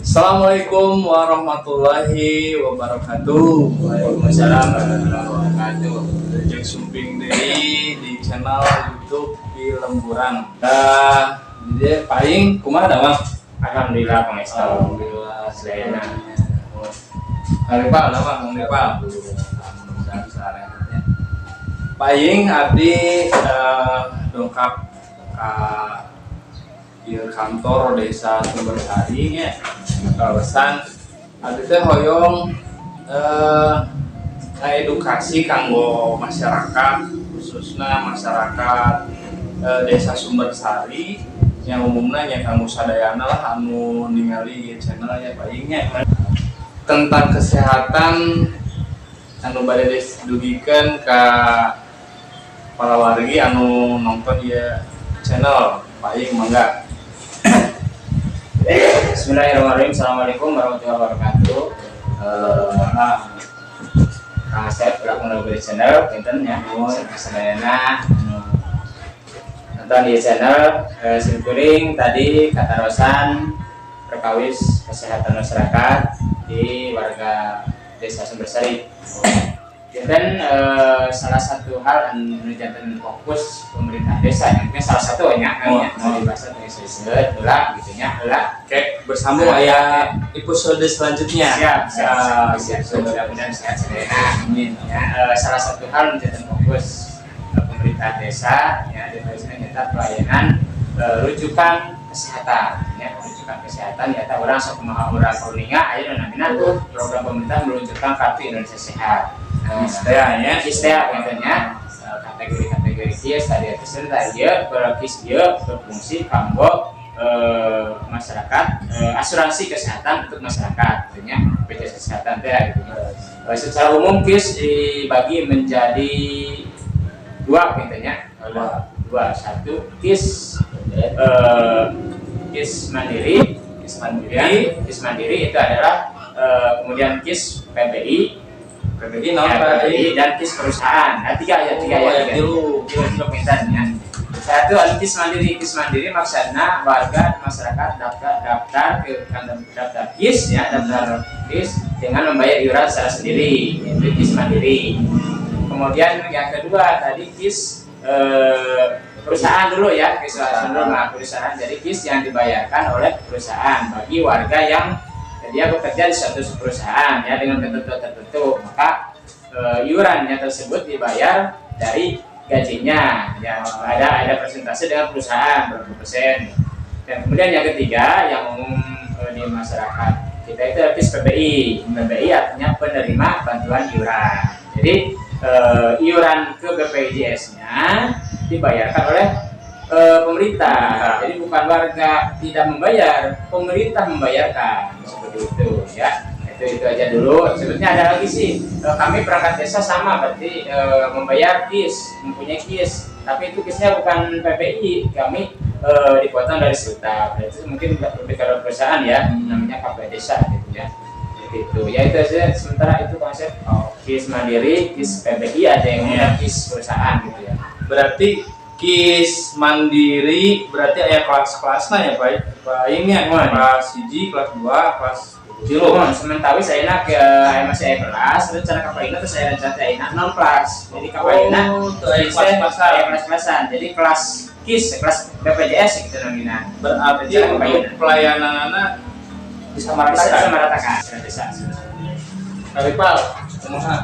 Assalamualaikum warahmatullahi wabarakatuh. Waalaikumsalam warahmatullahi wabarakatuh. Jeung sumping deui di channel YouTube di Lemburan. Jadi paling kumaha da Mang? Alhamdulillah pangesta. Alhamdulillah Sedayana. Haripal da Mang, haripal. Mudah-mudahan sarehatnya. Paling abdi dongkap ka ieu kantor desa Sumbersari nya. Kawasan abdi teh hoyong edukasi kanggo masyarakat, khususnya masyarakat desa Sumbersari yang umumnya yang kanggo sadayana lah anu ningali channel ya paingnya tentang kesehatan anu bade didugikeun ka para wargi anu nonton ya channel paing mangga. Bismillahirrahmanirrahim. Assalamualaikum warahmatullahi wabarakatuh. Kang Asep pelaku nongol channel, pinten ya. Sedayana nonton di channel simkuring tadi katarosan perkawis kesehatan masyarakat di warga desa Sumbersari. Dan salah satu hal anu janten fokus pemerintah desa yang salah satu nya di bahasa Indonesia heula gitu nya heula Oke, bersambung aya episode selanjutnya. siap mudah-mudahan sehat sedaya. Amin. Ya, salah satu hal janten fokus pemerintah desa ya di kita pelayanan rujukan kesehatan ya rujukan kesehatan ya orang sok kumaha urang kuninga aya namina program pemerintah meluncurkan kartu Indonesia Sehat. Istilahnya katanya kategori-kategori kieu tadi atasna tadi berkis ieu berfungsi kanggo masyarakat asuransi kesehatan untuk masyarakat tentunya BPJS kesehatan teh gitu. Secara umum KIS dibagi menjadi dua intinya dua satu KIS mandiri itu adalah kemudian KIS PBI dan KIS perusahaan. Tiga dokumentannya. Satu KIS mandiri maksudnya warga masyarakat daftar ke kantor daftar KIS ya daftar KIS dengan membayar iuran secara sendiri itu KIS mandiri. Kemudian yang kedua tadi KIS perusahaan dulu ya perusahaan jadi KIS yang dibayarkan oleh perusahaan bagi warga yang dia bekerja di suatu perusahaan ya dengan ketentuan tertentu maka iurannya tersebut dibayar dari gajinya ya ada persentase dengan perusahaan berapa persen. Dan kemudian yang ketiga yang umum di masyarakat kita itu KIS PBI artinya penerima bantuan iuran. Jadi iuran ke BPJS-nya dibayarkan oleh pemerintah. Jadi bukan warga tidak membayar, pemerintah membayarkan seperti itu ya. Itu aja dulu. Sebetulnya ada lagi sih. Kami perangkat desa sama berarti membayar KIS, mempunyai KIS. Tapi itu KIS-nya bukan PPI. Kami dipotong dari SUTA. Itu mungkin lebih ke perusahaan ya, namanya KP desa gitu ya. Itu ya itu aja sementara itu konsep KIS mandiri, KIS PBI ada yang KIS perusahaan gitu ya. berarti KIS mandiri berarti aya kelas-kelasna ya Pak ini kelas 1, kelas 2, kelas 3. Sementara saya nak ke masih kelas, rencana kapaina terus saya rencana aina non kelas. Jadi kapaina kelas-kelasan. Jadi kelas KIS, kelas BPJS gitu namanya. Berarti untuk pelayananana disamaratakan. Tapi Pak, kumaha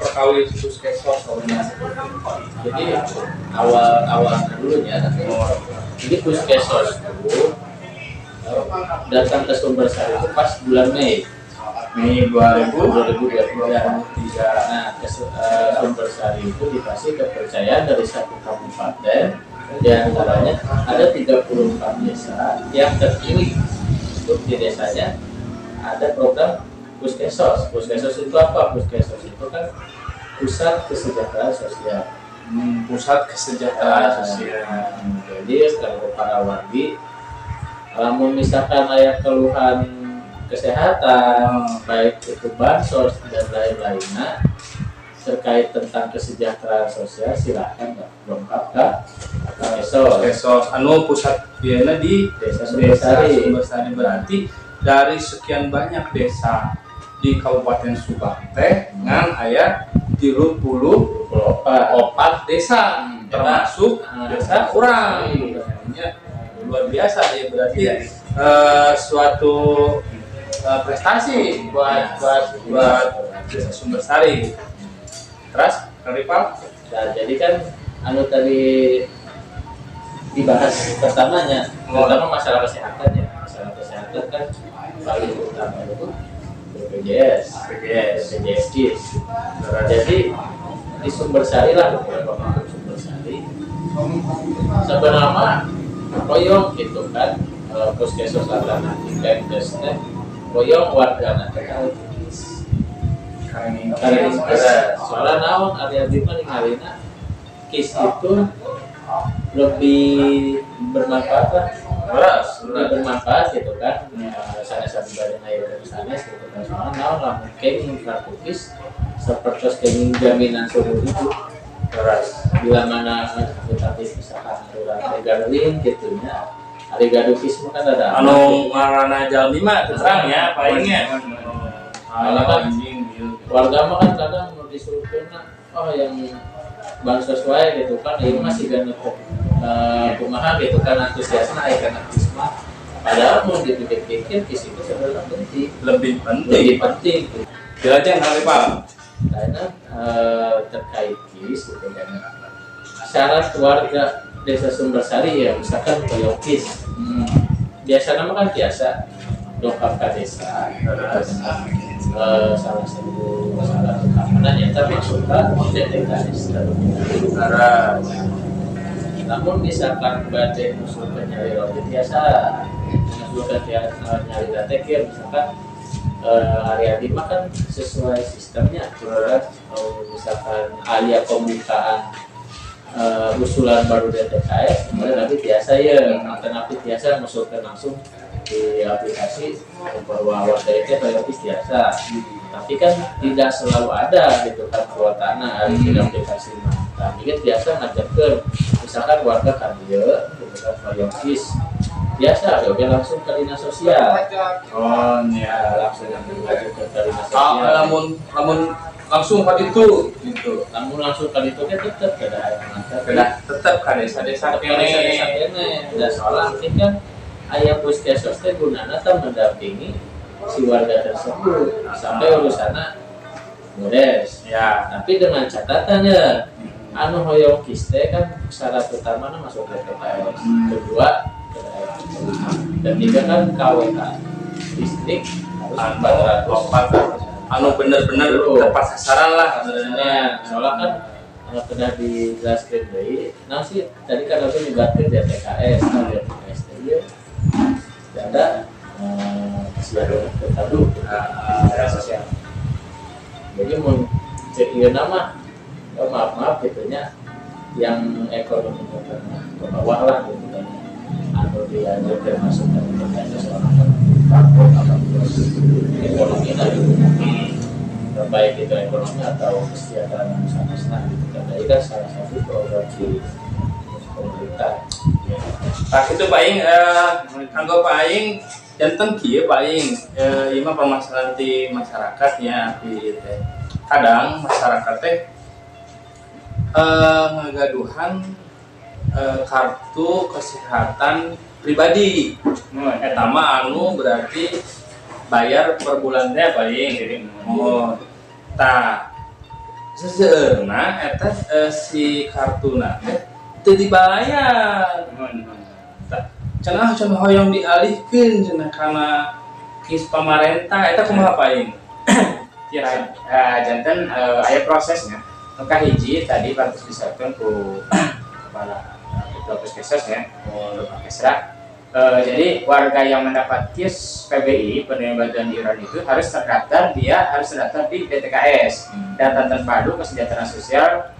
perkawis puskesmas Jadi awal dulunya jadi puskesmas itu datang ke Sumbersari itu pas bulan Mei 2023. Nah, Sumbersari itu dikasih kepercayaan dari satu kabupaten, di antaranya ada 34 desa yang terpilih untuk di desanya ada program puskesmas. Puskesmas itu apa? Puskesmas itu kan pusat kesejahteraan sosial. Pusat kesejahteraan sosial. Jadi kalau para wargi kalau misalkan ada keluhan kesehatan baik itu bansos dan lain-lainnya terkait tentang kesejahteraan sosial silakan dongkap ke Puskesmas anu pusat biana di desa Sumbersari. Berarti dari sekian banyak desa di Kabupaten Subang teh ngan aya 34 desa termasuk desa urang. Luar biasa ya berarti suatu prestasi buat desa Sumbersari. Terus Rival, Nah, jadi kan anu tadi dibahas pertamanya, terutama masalah kesehatan ya. Masalah kesehatan kan paling utama itu BPJS KIS. Jadi di Sumbersari lah, beberapa kampung Sumbersari sebenarnya koyong gitu kan, puskesmas alternatif Kemdesnya koyong warga nasional karena soalnya naon area bima ningalina KIS itu lebih bermanfaat lah, lebih bermanfaat gitu kan. Sana-sana ibadah air dari sana gitu kan. Soalnya naon lah mungkin kartu KIS seperti kenging jaminan seumur hidup. Bila mana tetapi misalkan orang regaluin gitunya, hari gaduh KIS kan ada. anu marana jalmi mah terang ya palingnya. Warga mah kan kadang mau disuruh yang bansos wae gitu kan, ini masih ganut kumaha gitu kan, antusiasna karena KIS mah. Padahal mau dipikir-pikir KIS itu sebenarnya lebih penting. Jelasnya nggak Pak? Karena terkait KIS gitu kan. Syarat warga desa Sumbersari ya misalkan koyok KIS. Biasa nama kan biasa dongkap ke desa. Salah satu keamanannya, tapi suka DTKS namun misalkan badai musuh penyari roti biasa sudah nyari DTK misalkan area 5 kan sesuai sistemnya misalkan area pembukaan usulan baru DTKS kemudian nanti biasa ya alternatif biasa masukkan langsung di aplikasi bahwa warga itu prioritas biasa, tapi kan tidak selalu ada gitu kan kuotana di aplikasi. Nah, ini biasa ngajak ke misalkan warga kan dia gitu kan prioritas biasa ya langsung ke dinas sosial. Oh iya, langsung ngajak ke dinas sosial. Namun langsung pada itu gitu. Namun langsung kali itu kan tetap kan desa-desa ini. Dan soalnya kan ayah puskesmas teh gunana teh mendampingi si warga tersebut sampai urusannya beres. Ya. Tapi dengan catatannya, anu hoyong KIS teh kan syarat utama masuk ke TPS. Kedua, ketiga kan KWK distrik harus 400. Anu bener-bener tepat sasaran lah sebenarnya. Soalnya kan pernah dijelaskan dari, nah sih tadi kan aku nyebatin di TKS, ada TKS tadi ada siapa terpadu area sosial. Jadi mau cek nama, maaf gitunya yang ekonomi ke bawah lah gitu kan, atau dia juga masuk ke TKS orang kampung atau ekonomi dari baik itu ekonomi atau kesejahteraan masyarakat gitu kan. Jadi kan salah satu program di pemerintah. Pak itu Pak Ing, kanggo Pak Ing janten kieu Pak Ing, ieu mah permasalahan di masyarakatnya di teh. Kadang masyarakat teh ngagaduhan kartu kesehatan pribadi. Eta mah anu berarti bayar per bulannya Pak Ing. Oh, tah sejeurna eta si kartuna teh teu dibayar. Cenah hoyong dialihkeun cenah kana KIS pamarentah eta kumaha Pak Ing? Kira janten aya prosesnya. Maka hiji tadi harus disampaikan ku kepala puskesmas ya, Pak Kesra. Jadi warga yang mendapat KIS PBI penerima bantuan iuran itu harus terdaftar, dia harus terdaftar di DTKS, Data Terpadu Kesejahteraan Sosial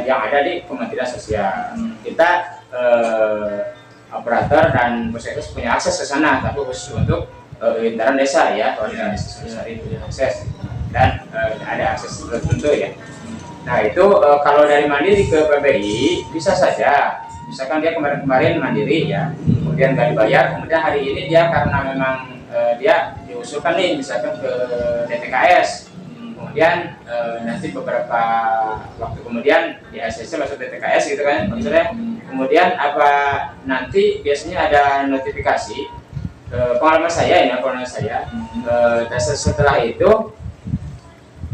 yang ada di Kementerian Sosial. Kita operator dan puskesmas punya akses ke sana, tapi khusus untuk lingkaran desa ya, kalau di desa Sumbersari punya akses dan ada akses tertentu ya. Nah itu kalau dari mandiri ke PBI bisa saja, misalkan dia kemarin mandiri ya, kemudian nggak dibayar, kemudian hari ini dia karena memang dia diusulkan nih misalkan ke DTKS, kemudian nanti beberapa waktu kemudian di ACC masuk DTKS gitu kan maksudnya. Kemudian apa nanti biasanya ada notifikasi, pengalaman saya setelah itu,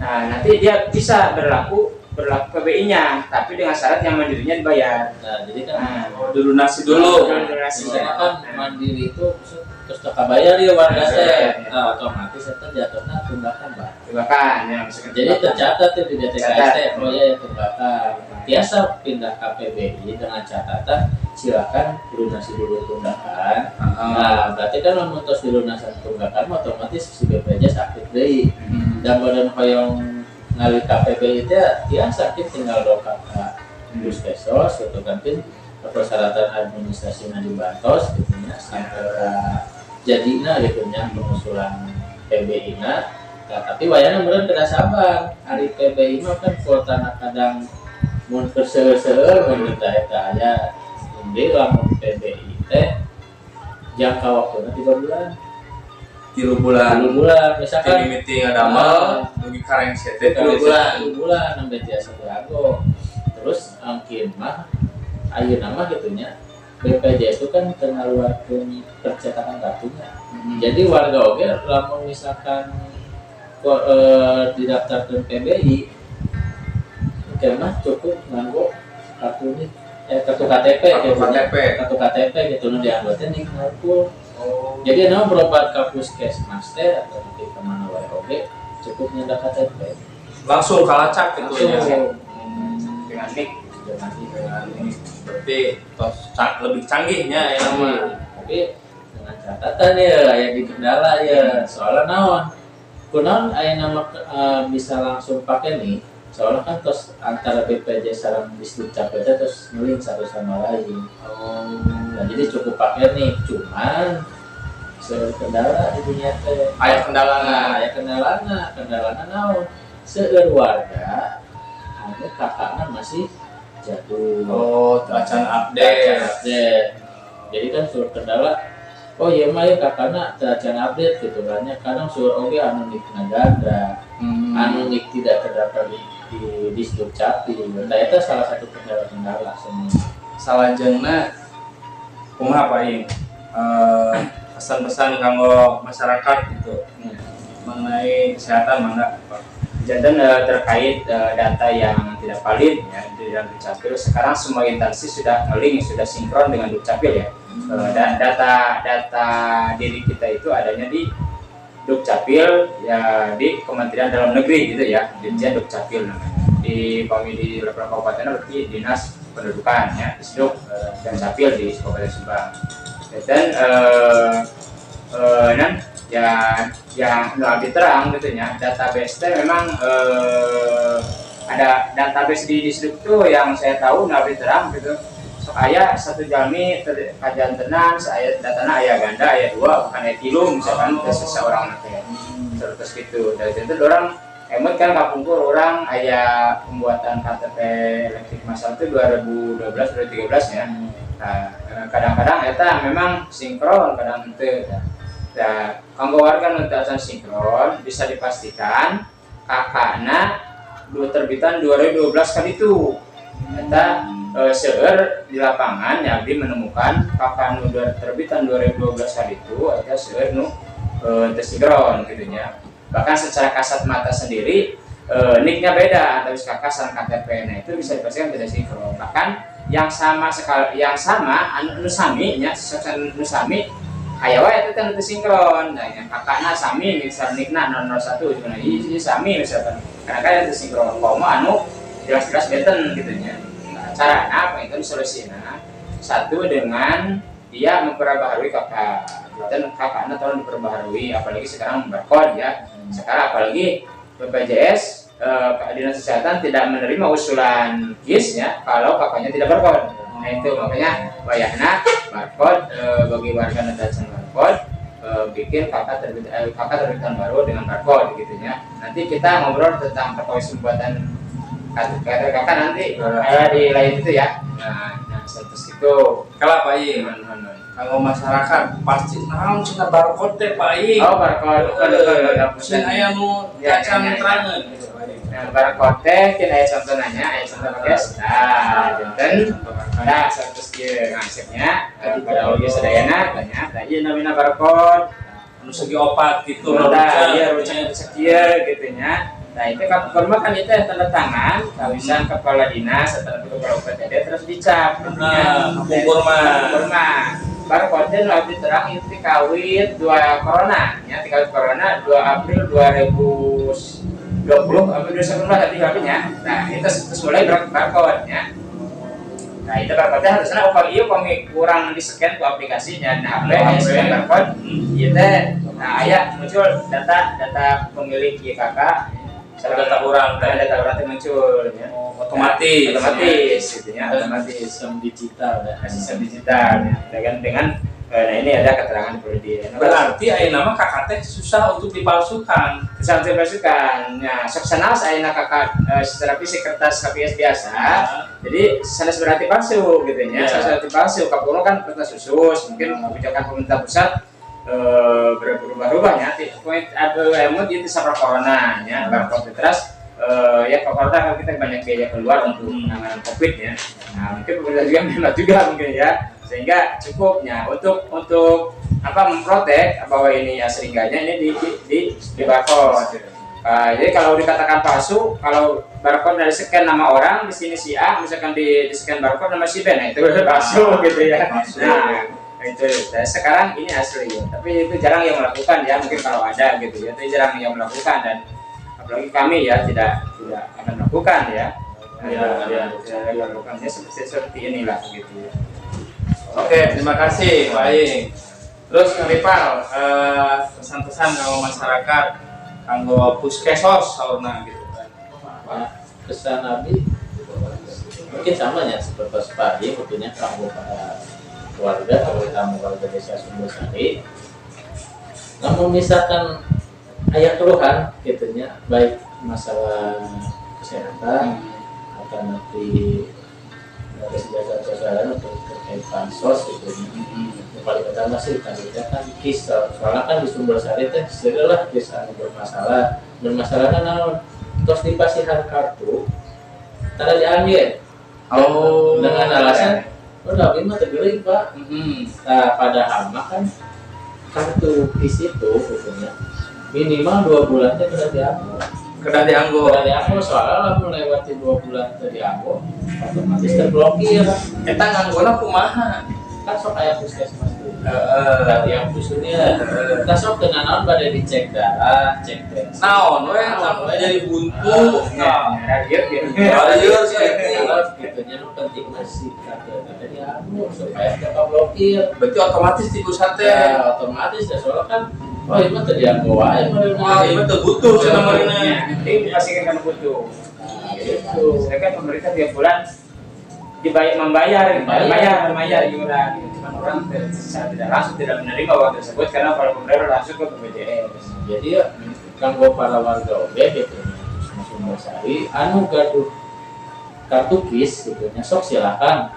nah nanti dia bisa berlaku PBI-nya, tapi dengan syarat yang mandirinya dibayar. Nah, jadi kan dilunasi dulu. misalnya kan mandiri itu terus tak bayar ya warga teh, nah, otomatis itu jatuhnya tunggakan Pak. Tunggakan ya, misalkan Jadi tercatat di DTKS oh ya tunggakan. Biasa pindah ke PBI dengan catatan silakan dilunasi dulu tunggakan. Nah, berarti kan memutus dilunasan tunggakan otomatis si BPJS aktif deui. Dan badan hoyong ngalih KPBI itu ya sakit tinggal dokter puskesmas gitu kan persyaratan administrasinya dibantos gitu ya sampai jadinya gitu ya pengusulan PBI nah tapi wayana bener tidak sabar hari PBI mah kan kuotana kadang mun keseueur mun eta aya inde lamun PBI teh jangka waktunya 3 bulan 3 bulan misalkan meeting ada mal bagi kareng sete 3 bulan sampai jasa jago terus angkin mah ayeuna mah gitunya BPJS itu kan tengaluarkeun percetakan kartunya jadi warga oge lamun misalkan didaftarkeun PBI mungkin mah cukup nganggo kartu ini kartu KTP kartu KTP gitu nu dianggotnya nih ngumpul. Jadi nama berobat ke puskesmas teh atau nanti kemana wae oge cukup nyanda KTP langsung kalacak gitu ya dengan nik berarti lebih canggihnya ya nama tapi dengan catatan ya yang di kendala ya soalnya naon kunaon aya nama bisa langsung pakai nih soalnya kan terus antara BPJS sareng Disdukcapil terus ngeling satu sama lain. Nah, jadi cukup pakai nih cuman kendala di dunia teh aya kendalana naon seueur warga anu kakakna masih jatuh acan update. Jadi kan suruh kendala oh iya mah ya kakakna acan update gitu kan ya kadang suruh oge anu nikna ganda anu nik tidak terdaftar di Disdukcapil. Nah itu salah satu kendala semua salajengna kumaha Pak Ing pesan-pesan kanggo masyarakat gitu mengenai kesehatan mangga Pak. Kejadian terkait data yang tidak valid ya di dalam Dukcapil sekarang semua instansi sudah nge-link sudah sinkron dengan Dukcapil ya. Dan data diri kita itu adanya di Dukcapil ya di Kementerian Dalam Negeri gitu ya, Dirjen Dukcapil namanya. Di level kabupaten berarti Dinas Pendudukan ya, Disduk dan Capil di Kabupaten Subang. Dan yang lebih terang gitu ya, database memang ada database di Disduk tuh yang saya tahu lebih terang gitu. Aya satu jalmi kajian tenan saya datana aya ganda aya 2 bukan aya 3 misalkan seseorang nanti terus gitu dari itu orang emot kan kapungkur orang aya pembuatan KTP elektrik massal itu 2012 2013 ya. Nah, kadang-kadang eta memang sinkron kadang itu ya kanggo warga nu teu sinkron bisa dipastikan kakakna terbitan 2012 kali itu eta seueur di lapangan yang menemukan kakak nu terbitan 2012 kali itu ada seueur nu tersinkron gitu ya. Bahkan secara kasat mata sendiri nicknya beda atau kakak sang KTP nah itu bisa dipastikan tidak sinkron. Bahkan yang sama anu sami nya sesuatu anu sami aya wae eta teh tersinkron. Nah yang kakakna sami misal nickna 001 cuma ieu sami misalkan kadang-kadang tersinkron koma anu jelas-jelas beten gitu nya. Cara apa itu solusinya satu dengan dia memperbaharui kakak dan kakaknya tolong diperbaharui apalagi sekarang barcode ya sekarang apalagi BPJS Dinas Kesehatan tidak menerima usulan KIS ya kalau kakaknya tidak barcode. Nah itu makanya bayarnya barcode bagi warga negara barcode bikin kakak terbitan baru dengan barcode gitu ya. Nanti kita ngobrol tentang perkawis pembuatan kakak nanti di lain itu ya. Nah, terus itu Kalau Pak Aing, kalau masyarakat pasti naon cenah barcode teh Pak Aing. oh barcode Sing aya nu cacan terangan. Nah, barcode teh kita aya contohnya, aya contoh guys. Nah, janten nah satus kieu ngangsepnya di pada audio sadayana tanya, tah ieu namina barcode. Anu segi opat gitu. Nah, iya rucun sekieu gitu nya. Nah, itu kapal kan itu tanda tangan, kawisan kepala dinas atau kepala UPTD terus dicap. Nah, kumpul mah. Barcode lebih terang itu kawit 2 corona, ya 3 corona 2 April 2020 April 2019 tadi kawitnya. Nah, itu terus mulai barcode nya. Nah, itu barcode harusnya kurang di scan ke aplikasinya. Nah, HP scan barcode, itu nah aya muncul data pemilik YKK. Data orang teh muncul ya. Otomatis gitu ya, otomatis sistem digital ya. sistem digital ya. Dengan nah ini ada keterangan perlu di. Berarti ayeuna mah KK teh susah untuk dipalsukan. Bisa dipalsukan. Ya, sok sanas ayeuna KK secara fisik kertas KPS biasa. Jadi sanes berarti palsu gitu ya. Sanes berarti palsu. Kapuro kan kertas khusus, mungkin kebijakan pemerintah pusat berubah-ubahnya. Poin ada itu sama corona ya, barcode terus ya corona kan kita banyak biaya keluar untuk penanganan COVID ya. Nah, mungkin pemerintah juga memang juga mungkin ya, sehingga cukupnya untuk memprotek bahwa ini ya seringkanya ini di barcode. Jadi kalau dikatakan palsu, kalau barcode dari scan nama orang di sini si A, misalkan di scan barcode nama si B, nah itu palsu gitu ya. Nah, itu sekarang ini asli ya, tapi itu jarang yang melakukan ya, mungkin kalau ada gitu ya, itu jarang yang melakukan dan apalagi kami ya tidak akan melakukan ya. Tidak melakukannya seperti inilah gitu ya. Oke, terima kasih Pak Aing. Terus Kang Ripal, pesan-pesan kalau masyarakat kanggo puskesos saurna gitu kan. Pesan Nabi mungkin sama ya seperti Pak Aing, tentunya kanggo para keluarga, terutama warga desa Sumbersari. Namun misalkan ayat keluhan gitunya, baik masalah kesehatan atau nanti dari kesejahteraan untuk terkait bansos gitu. Yang paling utama sih tadi kan kisah, soalnya kan di Sumbersari teh segala desa bermasalahnya naon terus dipasihan kartu tanda diambil dengan alasan udah bima tergeling Pak. Nah, padahal kan kartu kis itu sebetulnya minimal 2 bulan kena dianggo soalnya lah melewati 2 bulan dianggo otomatis terblokir. Eta nganggona kumaha? Kan sok aya puskesmas tuh. Yang khususnya kita sok dengan naon pada dicek darah, cek tensi. Naon we sampai jadi buntu. Kalau gitunya penting masih kata dianggo supaya dapat blokir. Berarti otomatis di pusat teh. Ya, otomatis ya soalnya kan oh ini mah terdianggo wae ini mah teu butuh cenah marina. Ini dipastikan kan butuh. Nah, gitu. Sedangkan pemerintah tiap bulan membayar iuran. Cuma orang secara tidak langsung tidak menerima uang tersebut karena para pemerintah langsung ke BPJS. Jadi ya kanggo para warga oge gitu Sumbersari anu gaduh kartu kis gitu nya sok silakan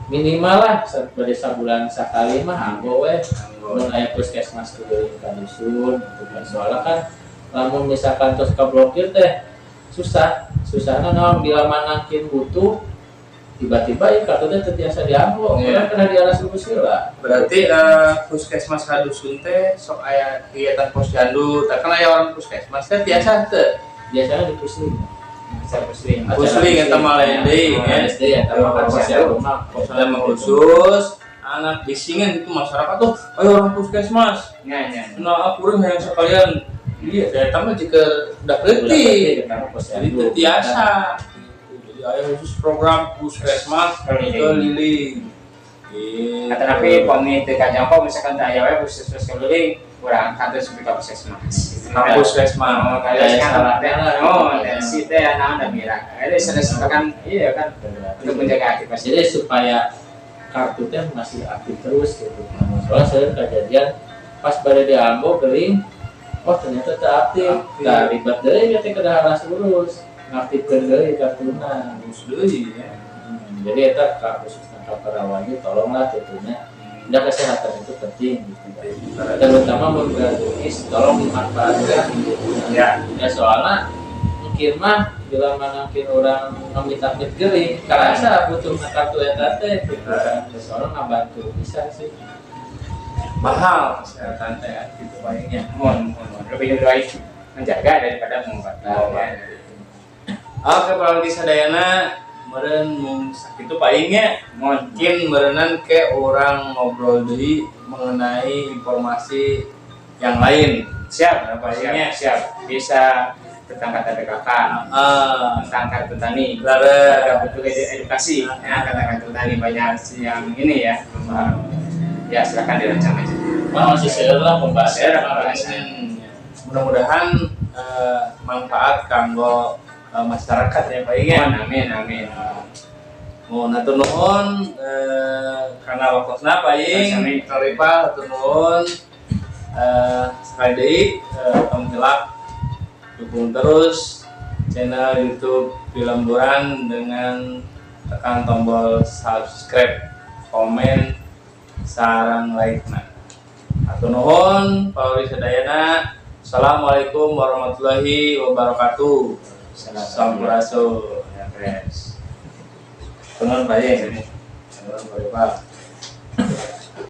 minimal lah dari sebulan sekali mah anggo we mun aya puskesmas teu ka dusun gitu kan. Soalnya kan lamun misalkan terus kablokir teh susahna naon bila manakin butuh tiba-tiba ya kartunya terbiasa diambil, karena diaras lah. Berarti puskesmas kadusun teh sok aya kegiatan posyandu, tak kan aya orang puskesmas teh biasa teh. Biasanya di pusling. Pusling eta mah lain deui ya. SD eta mah posyandu mah khusus anak bisingan itu masyarakat tuh, ayo orang puskesmas. Nya. Nah, aku urang hayang sekalian. Iya, eta mah jika udah leutik. Jadi teu biasa. Ada khusus program puskesmas keliling. Tapi pemi teu kajangkau misalkan teu aya we puskesmas keliling kurang kantor sepi ka puskesmas. Puskesmas. Kayak salah teh tensi teh anaon da mira. Ada sedesakan iya kan untuk menjaga aktivitas. Jadi supaya kartu teh masih aktif terus gitu. Soalnya saya kejadian pas pada diambil geling, oh ternyata teu aktif. Tah ribet deui teh kedah harus urus. Ngaktifkan dari kartuna terus deui ya. Jadi itu khususnya kaparawannya tolonglah tentunya. Udah kesehatan itu penting gitu. Terutama bergratis tolong dimanfaatkan gitu. Ya. Ya soalnya mungkin mah bila mana mungkin orang meminta gering karena butuh kartu eta teh gitu kan. Ya, soalnya ngebantu bisa sih. Mahal kesehatan teh gitu baiknya. Mohon lebih baik menjaga daripada mengobati. Oke, kalau di sadayana meureun mung sakitu paingnya mungkin meureunnan ke orang ngobrol deui mengenai informasi yang lain. Siap, Paingnya siap. Bisa tentang kata PKK, tentang kartu tani. Ada butuh edukasi, ya kata-kata tani banyak yang ini ya. Ya silakan dirancang aja. Masih seru lah pembahasan. Mudah-mudahan manfaat kanggo masyarakat ya paingnya. Amin. Mau natur nuhun karena waktunya paing Rival natur nuhun sekali deui tong hilak dukung terus channel YouTube Film Buran dengan tekan tombol subscribe, komen, sarang like-na. Atur nuhun pauri sadayana. Assalamualaikum warahmatullahi wabarakatuh. Sampurasun. Ya, Pres. Tenun baik. Tenun baik, Pak.